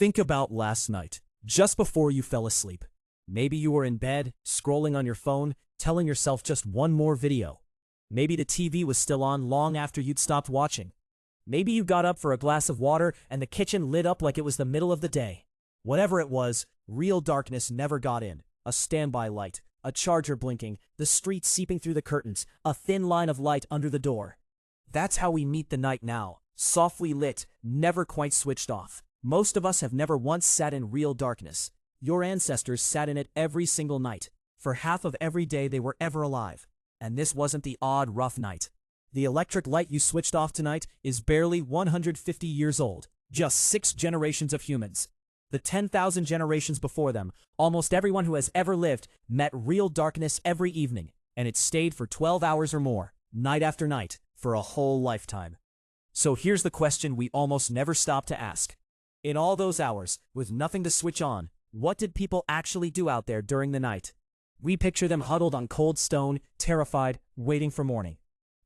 Think about last night, just before you fell asleep. Maybe you were in bed, scrolling on your phone, telling yourself just one more video. Maybe the TV was still on long after you'd stopped watching. Maybe you got up for a glass of water and the kitchen lit up like it was the middle of the day. Whatever it was, real darkness never got in. A standby light, a charger blinking, the street seeping through the curtains, a thin line of light under the door. That's how we meet the night now, softly lit, never quite switched off. Most of us have never once sat in real darkness. Your ancestors sat in it every single night, for half of every day they were ever alive. And this wasn't the odd, rough night. The electric light you switched off tonight is barely 150 years old, just 6 generations of humans. The 10,000 generations before them, almost everyone who has ever lived met real darkness every evening, and it stayed for 12 hours or more, night after night, for a whole lifetime. So here's the question we almost never stop to ask. In all those hours, with nothing to switch on, what did people actually do out there during the night? We picture them huddled on cold stone, terrified, waiting for morning.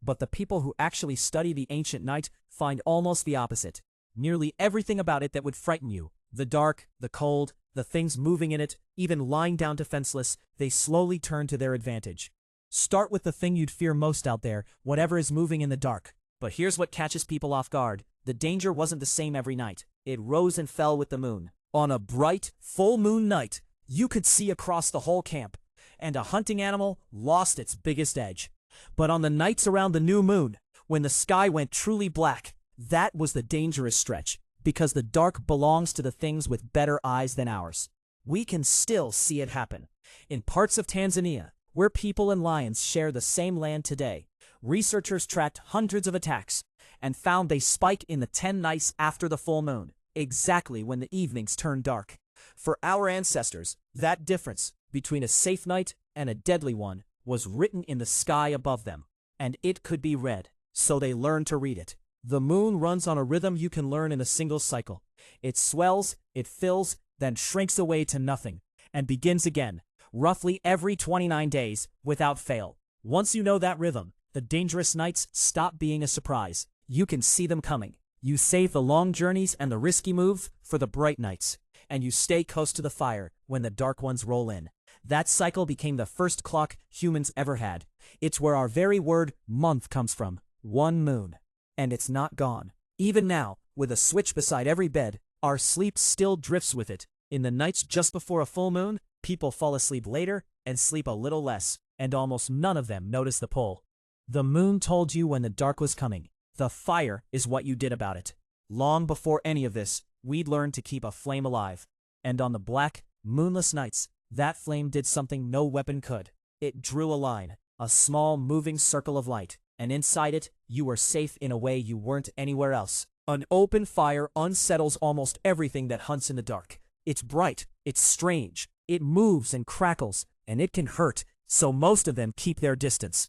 But the people who actually study the ancient night find almost the opposite. Nearly everything about it that would frighten you, the dark, the cold, the things moving in it, even lying down defenseless, they slowly turn to their advantage. Start with the thing you'd fear most out there, whatever is moving in the dark. But here's what catches people off guard. The danger wasn't the same every night. It rose and fell with the moon. On a bright, full moon night, you could see across the whole camp, and a hunting animal lost its biggest edge. But on the nights around the new moon, when the sky went truly black, that was the dangerous stretch, because the dark belongs to the things with better eyes than ours. We can still see it happen. In parts of Tanzania, where people and lions share the same land today, researchers tracked hundreds of attacks and found they spike in the 10 nights after the full moon, exactly when the evenings turn dark. For our ancestors, that difference between a safe night and a deadly one was written in the sky above them, and it could be read, so they learned to read it. The moon runs on a rhythm you can learn in a single cycle. It swells, it fills, then shrinks away to nothing, and begins again, roughly every 29 days, without fail. Once you know that rhythm, the dangerous nights stop being a surprise. You can see them coming. You save the long journeys and the risky moves for the bright nights, and you stay close to the fire when the dark ones roll in. That cycle became the first clock humans ever had. It's where our very word month comes from, one moon. And it's not gone. Even now, with a switch beside every bed, our sleep still drifts with it. In the nights just before a full moon, people fall asleep later and sleep a little less, and almost none of them notice the pull. The moon told you when the dark was coming. The fire is what you did about it. Long before any of this, we'd learned to keep a flame alive. And on the black, moonless nights, that flame did something no weapon could. It drew a line, a small moving circle of light, and inside it, you were safe in a way you weren't anywhere else. An open fire unsettles almost everything that hunts in the dark. It's bright, it's strange, it moves and crackles, and it can hurt, so most of them keep their distance.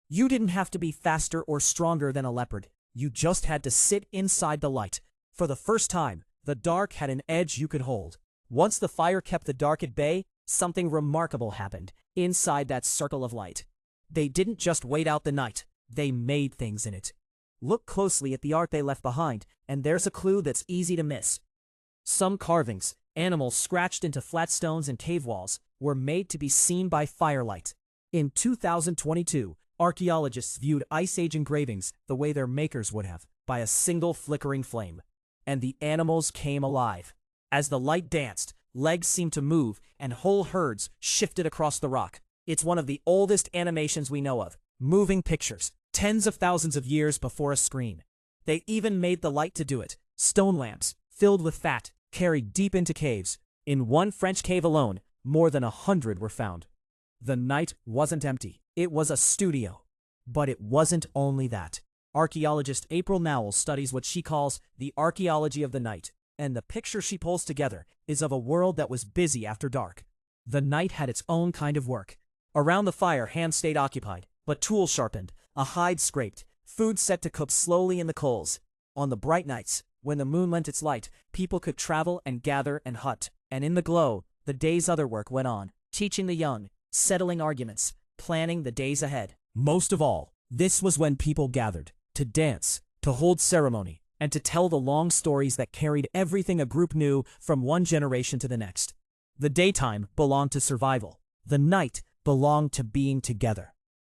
You didn't have to be faster or stronger than a leopard. You just had to sit inside the light. For the first time, the dark had an edge you could hold. Once the fire kept the dark at bay, something remarkable happened inside that circle of light. They didn't just wait out the night. They made things in it. Look closely at the art they left behind, and there's a clue that's easy to miss. Some carvings, animals scratched into flat stones and cave walls, were made to be seen by firelight. In 2022, archaeologists viewed Ice Age engravings the way their makers would have, by a single flickering flame. And the animals came alive. As the light danced, legs seemed to move, and whole herds shifted across the rock. It's one of the oldest animations we know of. Moving pictures, tens of thousands of years before a screen. They even made the light to do it. Stone lamps, filled with fat, carried deep into caves. In one French cave alone, more than 100 were found. The night wasn't empty. It was a studio. But it wasn't only that. Archaeologist April Nowell studies what she calls the archaeology of the night, and the picture she pulls together is of a world that was busy after dark. The night had its own kind of work. Around the fire, hands stayed occupied, but tools sharpened, a hide scraped, food set to cook slowly in the coals. On the bright nights, when the moon lent its light, people could travel and gather and hunt. And in the glow, the day's other work went on, teaching the young, settling arguments, planning the days ahead. Most of all, this was when people gathered, to dance, to hold ceremony, and to tell the long stories that carried everything a group knew from one generation to the next. The daytime belonged to survival. The night belonged to being together.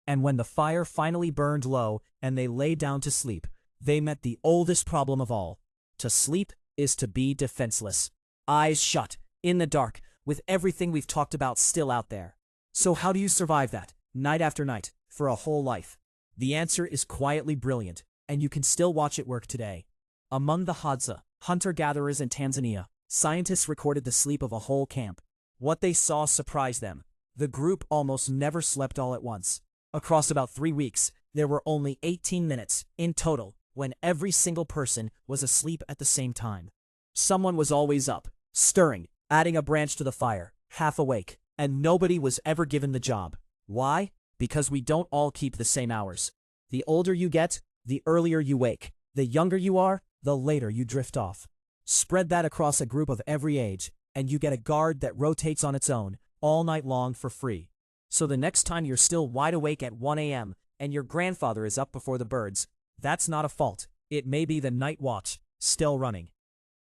And when the fire finally burned low and they lay down to sleep, they met the oldest problem of all. To sleep is to be defenseless. Eyes shut, in the dark, with everything we've talked about still out there. So how do you survive that, night after night, for a whole life? The answer is quietly brilliant, and you can still watch it work today. Among the Hadza, hunter-gatherers in Tanzania, scientists recorded the sleep of a whole camp. What they saw surprised them. The group almost never slept all at once. Across about 3 weeks, there were only 18 minutes, in total, when every single person was asleep at the same time. Someone was always up, stirring, adding a branch to the fire, half awake, and nobody was ever given the job. Why? Because we don't all keep the same hours. The older you get, the earlier you wake. The younger you are, the later you drift off. Spread that across a group of every age, and you get a guard that rotates on its own, all night long for free. So the next time you're still wide awake at 1 a.m. and your grandfather is up before the birds, that's not a fault. It may be the night watch, still running.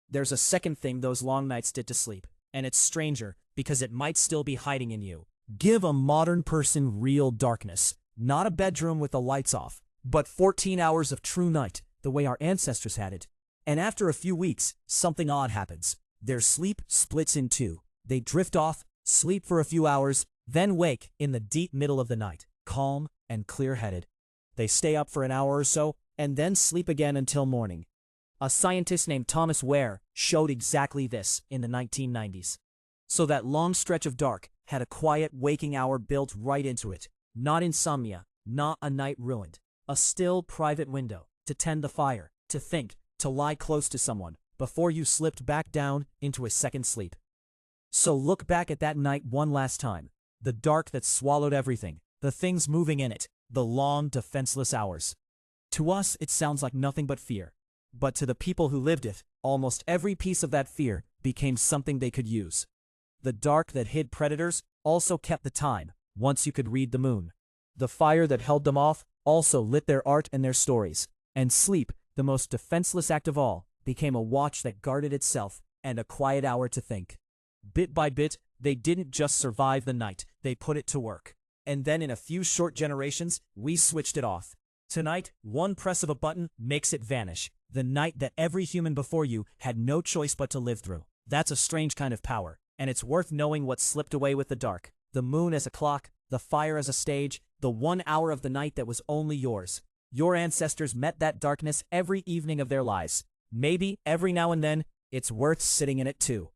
There's a second thing those long nights did to sleep, and it's stranger because it might still be hiding in you. Give a modern person real darkness, not a bedroom with the lights off, but 14 hours of true night, the way our ancestors had it. And after a few weeks, something odd happens. Their sleep splits in two. They drift off, sleep for a few hours, then wake in the deep middle of the night, calm and clear-headed. They stay up for an hour or so, and then sleep again until morning. A scientist named Thomas Ware showed exactly this in the 1990s. So that long stretch of dark had a quiet waking hour built right into it. Not insomnia, not a night ruined. A still private window to tend the fire, to think, to lie close to someone before you slipped back down into a second sleep. So look back at that night one last time. The dark that swallowed everything, the things moving in it, the long, defenseless hours. To us, it sounds like nothing but fear. But to the people who lived it, almost every piece of that fear became something they could use. The dark that hid predators also kept the time, once you could read the moon. The fire that held them off also lit their art and their stories. And sleep, the most defenseless act of all, became a watch that guarded itself and a quiet hour to think. Bit by bit, they didn't just survive the night, they put it to work. And then in a few short generations, we switched it off. Tonight, one press of a button makes it vanish. The night that every human before you had no choice but to live through. That's a strange kind of power, and it's worth knowing what slipped away with the dark. The moon as a clock, the fire as a stage, the 1 hour of the night that was only yours. Your ancestors met that darkness every evening of their lives. Maybe, every now and then, it's worth sitting in it too.